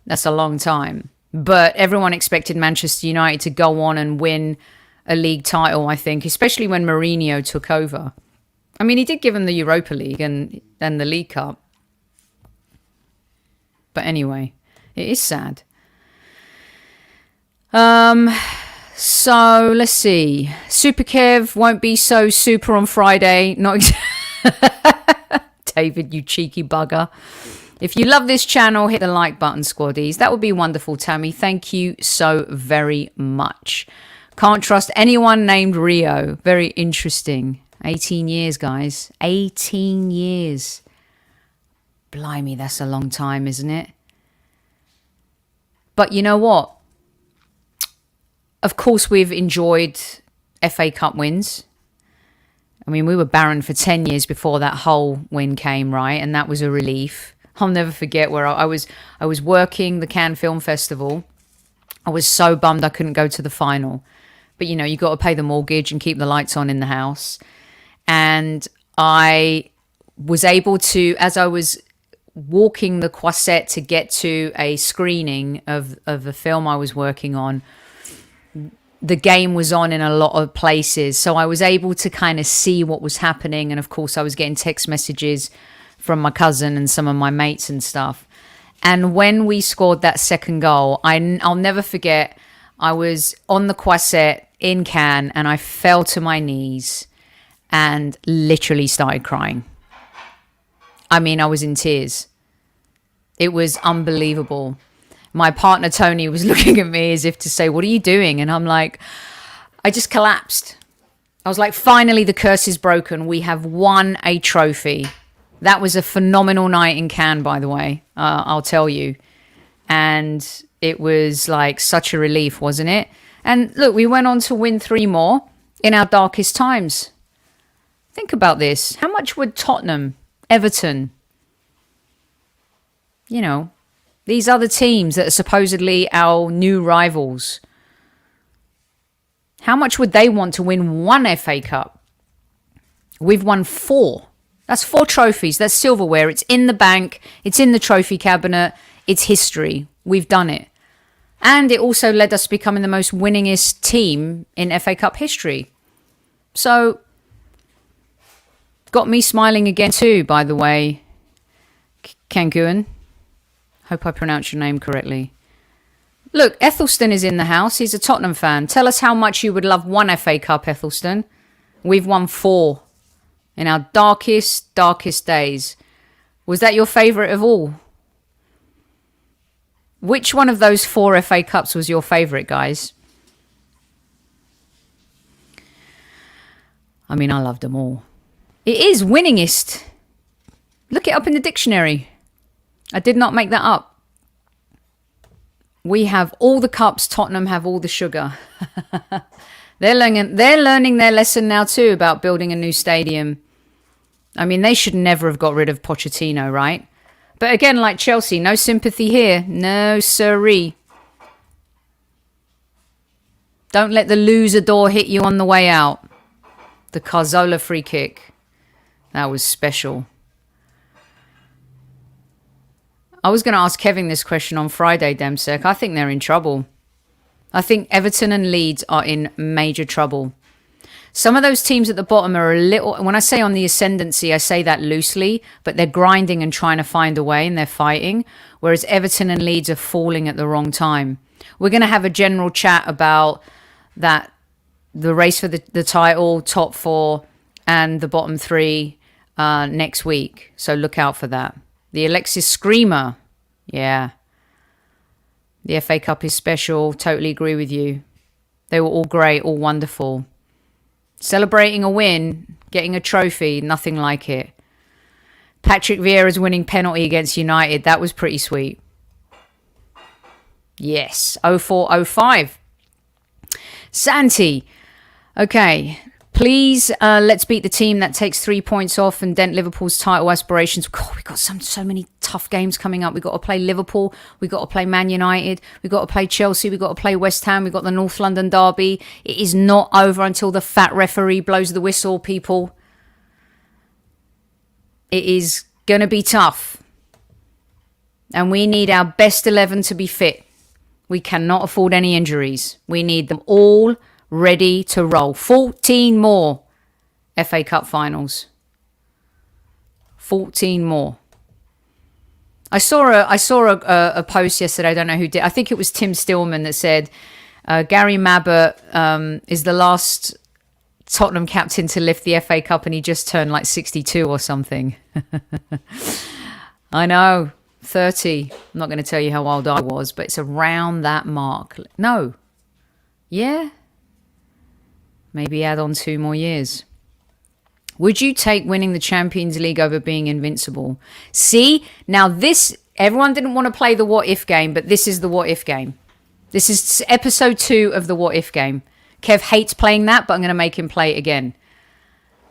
That's a long time. But everyone expected Manchester United to go on and win a league title, I think, especially when Mourinho took over. I mean, he did give them the Europa League and then the League Cup. But anyway, it is sad. So let's see. Super Kev won't be so super on Friday. Not David, you cheeky bugger. If you love this channel, hit the like button, squaddies. That would be wonderful, Tammy. Thank you so very much. Can't trust anyone named Rio. Very interesting. 18 years, guys. 18 years. Blimey, that's a long time, isn't it? But you know what? Of course, we've enjoyed FA Cup wins. I mean, we were barren for 10 years before that whole win came, right? And that was a relief. I'll never forget where I was working the Cannes Film Festival. I was so bummed I couldn't go to the final. But, you know, you got to pay the mortgage and keep the lights on in the house. And I was able to, as I was walking the Croisette to get to a screening of the film I was working on, the game was on in a lot of places. So I was able to kind of see what was happening. And of course, I was getting text messages from my cousin and some of my mates and stuff. And when we scored that second goal, I'll never forget, I was on the Croisette in Cannes and I fell to my knees and literally started crying. I mean, I was in tears. It was unbelievable. My partner, Tony, was looking at me as if to say, what are you doing? And I'm like, I just collapsed. I was like, finally, the curse is broken. We have won a trophy. That was a phenomenal night in Cannes, by the way, I'll tell you. And it was like such a relief, wasn't it? And look, we went on to win 3 more in our darkest times. Think about this. How much would Tottenham, Everton, you know, these other teams that are supposedly our new rivals, how much would they want to win 1 FA Cup? We've won 4. That's 4 trophies. That's silverware. It's in the bank. It's in the trophy cabinet. It's history. We've done it. And it also led us becoming the most winningest team in FA Cup history. So, got me smiling again too, by the way. Kanguan. Hope I pronounced your name correctly. Look, Ethelston is in the house. He's a Tottenham fan. Tell us how much you would love one FA Cup, Ethelston. We've won 4 in our darkest days. Was that your favourite of all? Which one of those 4 FA Cups was your favourite, guys? I mean, I loved them all. It is winningest. Look it up in the dictionary. I did not make that up. We have all the cups. Tottenham have all the sugar. They're learning their lesson now too about building a new stadium. I mean, they should never have got rid of Pochettino, right? But again, like Chelsea, no sympathy here. No siree. Don't let the loser door hit you on the way out. The Cazorla free kick. That was special. I was going to ask Kevin this question on Friday, Demsek. I think they're in trouble. I think Everton and Leeds are in major trouble. Some of those teams at the bottom are a little... When I say on the ascendancy, I say that loosely, but they're grinding and trying to find a way and they're fighting, whereas Everton and Leeds are falling at the wrong time. We're going to have a general chat about that, the race for the title, top 4, and the bottom 3 next week. So look out for that. The Alexis Screamer. Yeah. The FA Cup is special. Totally agree with you. They were all great, all wonderful. Celebrating a win, getting a trophy, nothing like it. Patrick Vieira's winning penalty against United. That was pretty sweet. Yes. 04-05. Santi. Okay. Please, let's beat the team that takes 3 points off and dent Liverpool's title aspirations. God, we've got so many tough games coming up. We've got to play Liverpool. We've got to play Man United. We've got to play Chelsea. We've got to play West Ham. We've got the North London derby. It is not over until the fat referee blows the whistle, people. It is going to be tough. And we need our best 11 to be fit. We cannot afford any injuries. We need them all ready to roll. 14 more FA Cup finals. 14 more. I saw a post yesterday. I don't know who did. I think it was Tim Stillman that said Gary Mabbott is the last Tottenham captain to lift the FA Cup, and he just turned like 62 or something. I know, 30. I'm not going to tell you how old I was, but it's around that mark. No. Yeah. Maybe add on 2 more years. Would you take winning the Champions League over being invincible? See, now this, everyone didn't want to play the what if game, but this is the what if game. This is episode 2 of the what if game. Kev hates playing that, but I'm going to make him play it again.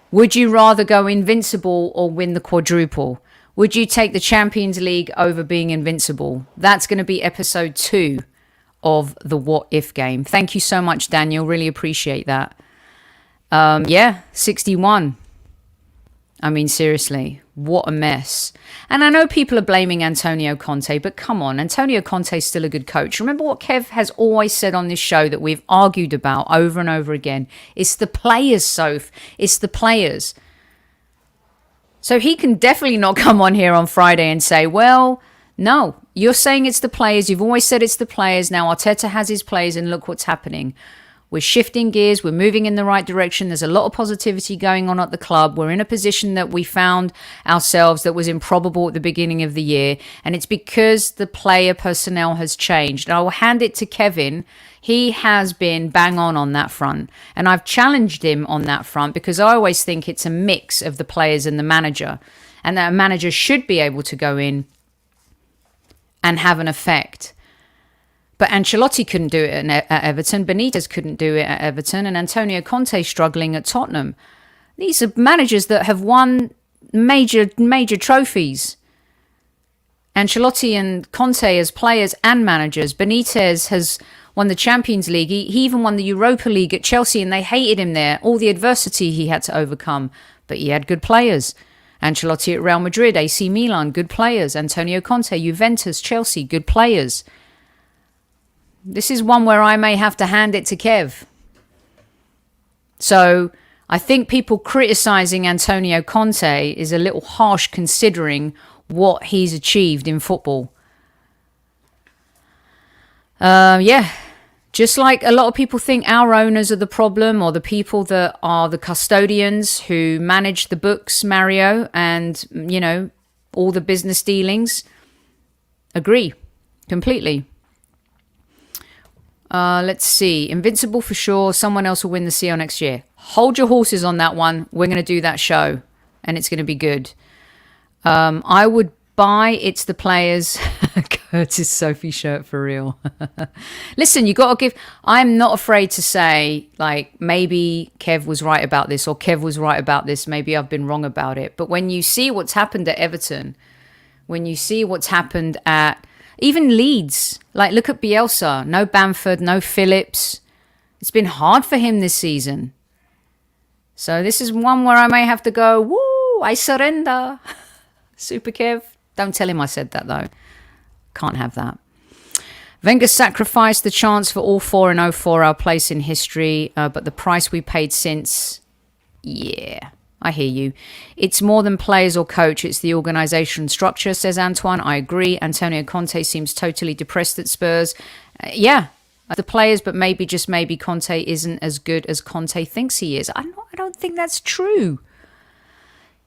Would you rather go invincible or win the quadruple? Would you take the Champions League over being invincible? That's going to be episode 2 of the what if game. Thank you so much, Daniel. Really appreciate that. Yeah, 61. I mean, seriously, what a mess. And I know people are blaming Antonio Conte, but come on, Antonio Conte is still a good coach. Remember what Kev has always said on this show that we've argued about over and over again. It's the players, Soph. It's the players. So he can definitely not come on here on Friday and say, well, no, you're saying it's the players. You've always said it's the players. Now Arteta has his players and look what's happening. We're shifting gears. We're moving in the right direction. There's a lot of positivity going on at the club. We're in a position that we found ourselves that was improbable at the beginning of the year. And it's because the player personnel has changed. And I will hand it to Kevin. He has been bang on that front. And I've challenged him on that front because I always think it's a mix of the players and the manager. And that a manager should be able to go in and have an effect. But Ancelotti couldn't do it at Everton. Benitez couldn't do it at Everton. And Antonio Conte struggling at Tottenham. These are managers that have won major trophies. Ancelotti and Conte as players and managers. Benitez has won the Champions League. He even won the Europa League at Chelsea and they hated him there. All the adversity he had to overcome. But he had good players. Ancelotti at Real Madrid, AC Milan, good players. Antonio Conte, Juventus, Chelsea, good players. This is one where I may have to hand it to Kev. So I think people criticizing Antonio Conte is a little harsh considering what he's achieved in football. Yeah, just like a lot of people think our owners are the problem, or the people that are the custodians who manage the books, Mario, and, you know, all the business dealings. Agree completely. Let's see. Invincible for sure. Someone else will win the CO next year. Hold your horses on that one. We're going to do that show, and it's going to be good. I would buy It's the Players Curtis Sophie shirt for real. Listen, you got to give... I'm not afraid to say, like, maybe Kev was right about this, or Kev was right about this. Maybe I've been wrong about it. But when you see what's happened at Everton, when you see what's happened at even Leeds, like, look at Bielsa. No Bamford, no Phillips. It's been hard for him this season. So this is one where I may have to go, woo, I surrender. Super Kev. Don't tell him I said that, though. Can't have that. Wenger sacrificed the chance for all four in 04, our place in history, but the price we paid since, yeah, I hear you. It's more than players or coach, it's the organisation structure, says Antoine. I agree. Antonio Conte seems totally depressed at Spurs. Yeah, the players, but maybe, just maybe, Conte isn't as good as Conte thinks he is. I don't think that's true.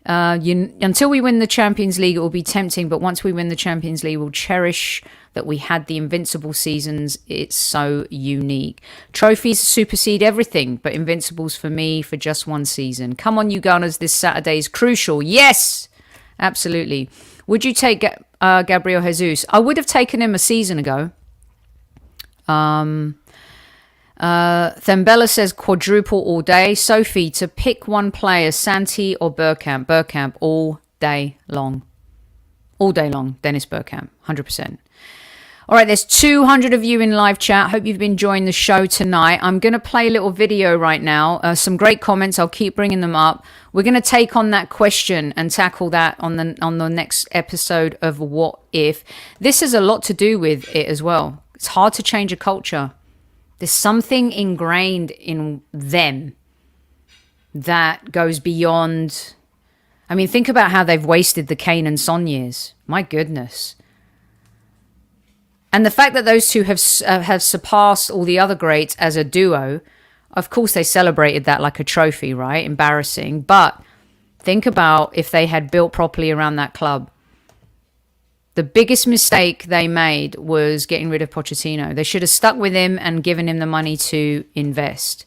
Until we win the Champions League, it will be tempting, but once we win the Champions League, we'll cherish that we had the invincible seasons. It's so unique. Trophies supersede everything, but invincibles for me for just one season. Come on, you Gunners, this Saturday is crucial. Yes, absolutely. Would you take Gabriel Jesus? I would have taken him a season ago. Thembella says quadruple all day. Sophie, to pick one player, Santi or Bergkamp? Bergkamp all day long. All day long, Dennis Bergkamp, 100%. All right, there's 200 of you in live chat. Hope you've been enjoying the show tonight. I'm going to play a little video right now. Some great comments. I'll keep bringing them up. We're going to take on that question and tackle that on the next episode of What If. This has a lot to do with it as well. It's hard to change a culture. There's something ingrained in them that goes beyond... I mean, think about how they've wasted the Kane and Son years. My goodness. And the fact that those two have surpassed all the other greats as a duo, of course they celebrated that like a trophy, right? Embarrassing. But think about if they had built properly around that club. The biggest mistake they made was getting rid of Pochettino. They should have stuck with him and given him the money to invest.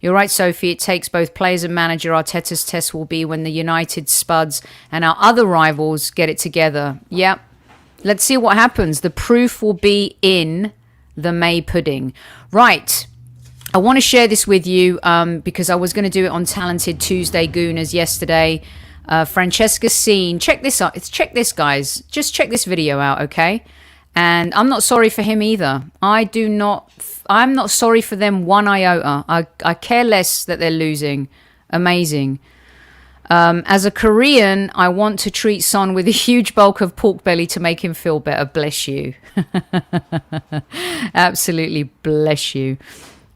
You're right, Sophie. It takes both players and manager. Arteta's test will be when the United Spuds and our other rivals get it together. Yep. Let's see what happens. The proof will be in the May pudding. Right. I want to share this with you because I was going to do it on Talented Tuesday Gooners yesterday. Francesca Sene. Check this out. Check this, guys. Just check this video out, okay? And I'm not sorry for him either. I'm not sorry for them one iota. I care less that they're losing. Amazing. As a Korean, I want to treat Son with a huge bulk of pork belly to make him feel better. Bless you. Absolutely bless you.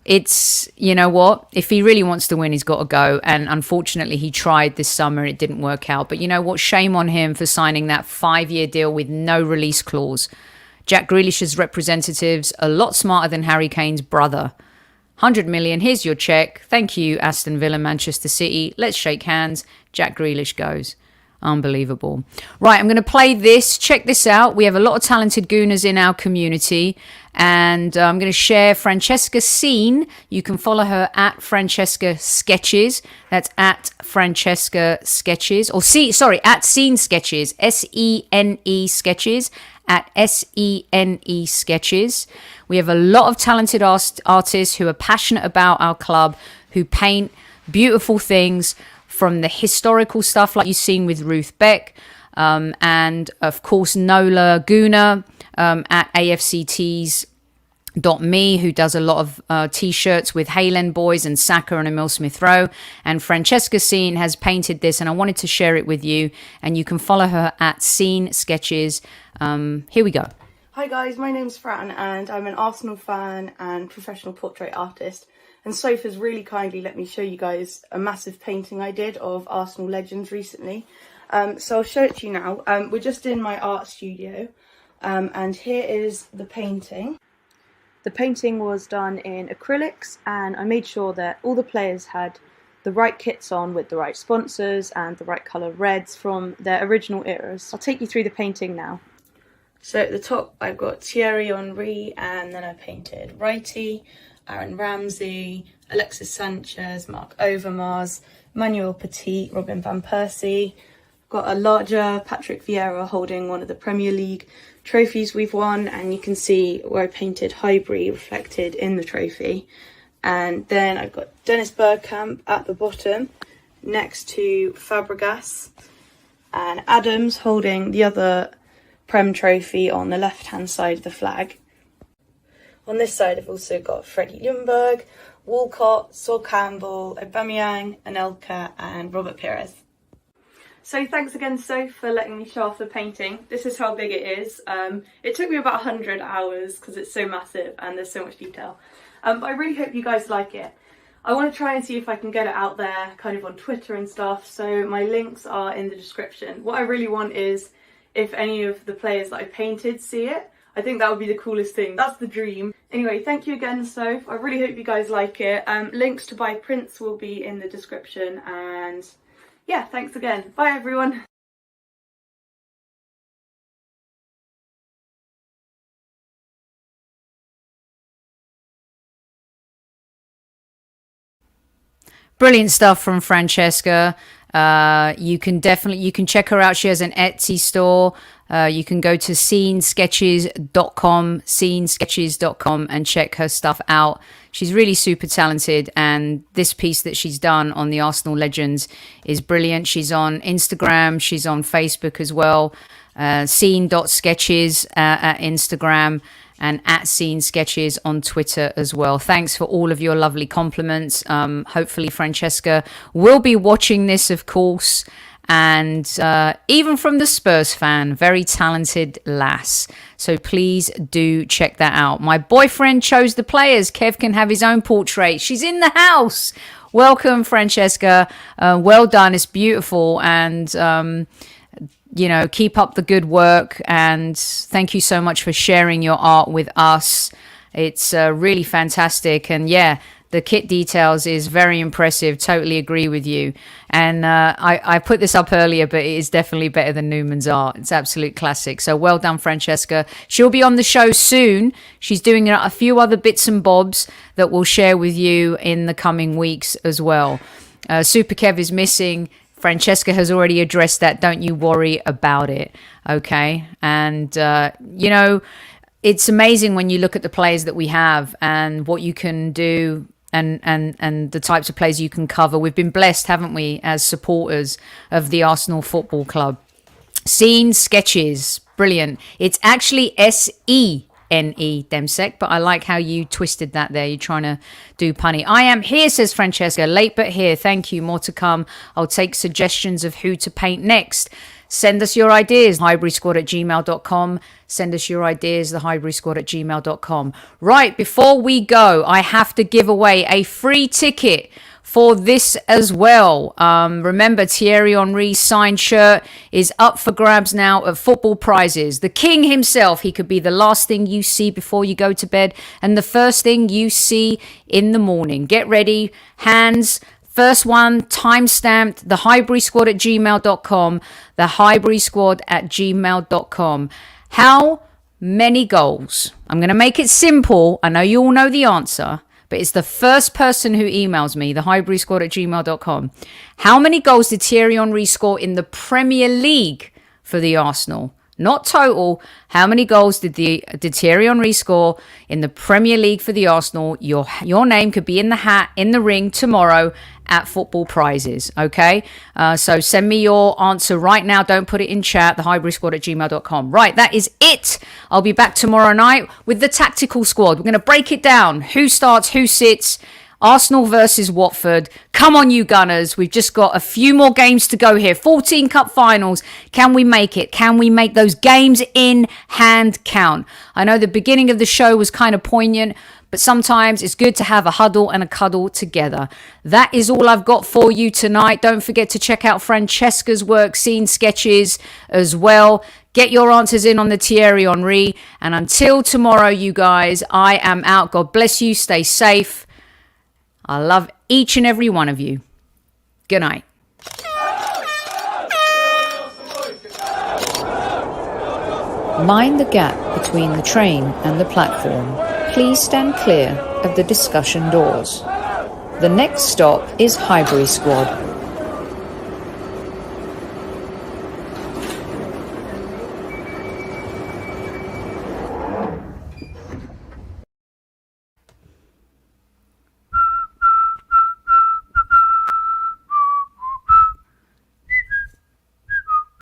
It's, you know what? If he really wants to win, he's got to go. And unfortunately, he tried this summer. It didn't work out. But you know what? Shame on him for signing that 5-year deal with no release clause. Jack Grealish's representatives, a lot smarter than Harry Kane's brother. 100 million, here's your check. Thank you, Aston Villa, Manchester City. Let's shake hands. Jack Grealish goes. Unbelievable. Right, I'm going to play this. Check this out. We have a lot of talented Gooners in our community. And I'm going to share Francesca Sene. You can follow her at Francesca Sketches. That's at Francesca Sketches. Or at Sene Sketches. SENE Sketches. At SENE Sketches. We have a lot of talented artists who are passionate about our club, who paint beautiful things, from the historical stuff like you've seen with Ruth Beck, and of course Nola Gooner at AFCTs.me, who does a lot of t-shirts with Haylen Boys and Saka and Emil Smith Rowe. And Francesca Sene has painted this, and I wanted to share it with you, and you can follow her at Sene Sketches. Here we go. Hi guys, my name's Fran and I'm an Arsenal fan and professional portrait artist, and Sophie has really kindly let me show you guys a massive painting I did of Arsenal legends recently. So I'll show it to you now. We're just in my art studio and here is the painting. The painting was done in acrylics and I made sure that all the players had the right kits on with the right sponsors and the right colour reds from their original eras. I'll take you through the painting now. So at the top I've got Thierry Henry, and then I painted Wrighty, Aaron Ramsey, Alexis Sanchez, Mark Overmars, Manuel Petit, Robin van Persie. I've got a larger Patrick Vieira holding one of the Premier League trophies we've won, and you can see where I painted Highbury reflected in the trophy. And then I've got Dennis Bergkamp at the bottom next to Fabregas, and Adams holding the other Prem trophy on the left hand side of the flag. On this side I've also got Freddie Ljungberg, Walcott, Sol Campbell, Aubameyang, Anelka and Robert Pires. So thanks again, Soph, for letting me show off the painting. This is how big it is. It took me about 100 hours because it's so massive and there's so much detail. But I really hope you guys like it. I want to try and see if I can get it out there kind of on Twitter and stuff, so my links are in the description. What I really want is if any of the players that I painted see it. I think that would be the coolest thing. That's the dream. Anyway, thank you again, Soph. I really hope you guys like it. Links to buy prints will be in the description, and yeah, thanks again. Bye everyone. Brilliant stuff from Francesca. You can check her out. She has an Etsy store. You can go to scenesketches.com and check her stuff out. She's really super talented, and this piece that she's done on the Arsenal legends is brilliant. She's on Instagram, she's on Facebook as well. Scene.sketches at Instagram, and at Scene Sketches on Twitter as well. Thanks for all of your lovely compliments. Hopefully Francesca will be watching this, of course. And even from the Spurs fan, very talented lass. So please do check that out. My boyfriend chose the players. Kev can have his own portrait. She's in the house. Welcome, Francesca. Well done. It's beautiful. And you know, keep up the good work, and thank you so much for sharing your art with us. It's really fantastic, and yeah, the kit details is very impressive. Totally agree with you. And I put this up earlier, but it is definitely better than Newman's art. It's absolute classic. So well done, Francesca. She'll be on the show soon. She's doing a few other bits and bobs that we'll share with you in the coming weeks as well. Super Kev is missing. Francesca has already addressed that. Don't you worry about it. Okay. And, you know, it's amazing when you look at the players that we have and what you can do and the types of players you can cover. We've been blessed, haven't we, as supporters of the Arsenal Football Club. Scene Sketches. Brilliant. It's actually SENE, Demsek, but I like how you twisted that there. You're trying to do punny. I am here, says Francesca. Late but here. Thank you. More to come. I'll take suggestions of who to paint next. Send us your ideas, highburysquad@gmail.com. Send us your ideas, highburysquad@gmail.com. Right, before we go, I have to give away a free ticket for this as well. Remember, Thierry Henry's signed shirt is up for grabs now at Football Prizes. The king himself, he could be the last thing you see before you go to bed and the first thing you see in the morning. Get ready, hands. First one, time-stamped, thehighburysquad@gmail.com, thehighburysquad@gmail.com. How many goals? I'm going to make it simple. I know you all know the answer, but it's the first person who emails me, thehighburysquad@gmail.com. How many goals did Thierry Henry score in the Premier League for the Arsenal? Not total. How many goals did Thierry Henry score in the Premier League for the Arsenal? Your name could be in the hat, in the ring tomorrow at Football Prizes. Okay? So send me your answer right now. Don't put it in chat. thehighburysquad@gmail.com. Right, that is it. I'll be back tomorrow night with the tactical squad. We're going to break it down. Who starts, who sits. Arsenal versus Watford. Come on, you Gunners. We've just got a few more games to go here. 14 cup finals. Can we make it? Can we make those games in hand count? I know the beginning of the show was kind of poignant, but sometimes it's good to have a huddle and a cuddle together. That is all I've got for you tonight. Don't forget to check out Francesca's work, scene sketches as well. Get your answers in on the Thierry Henry. And until tomorrow, you guys, I am out. God bless you. Stay safe. I love each and every one of you. Good night. Mind the gap between the train and the platform. Please stand clear of the discussion doors. The next stop is Highbury Squad.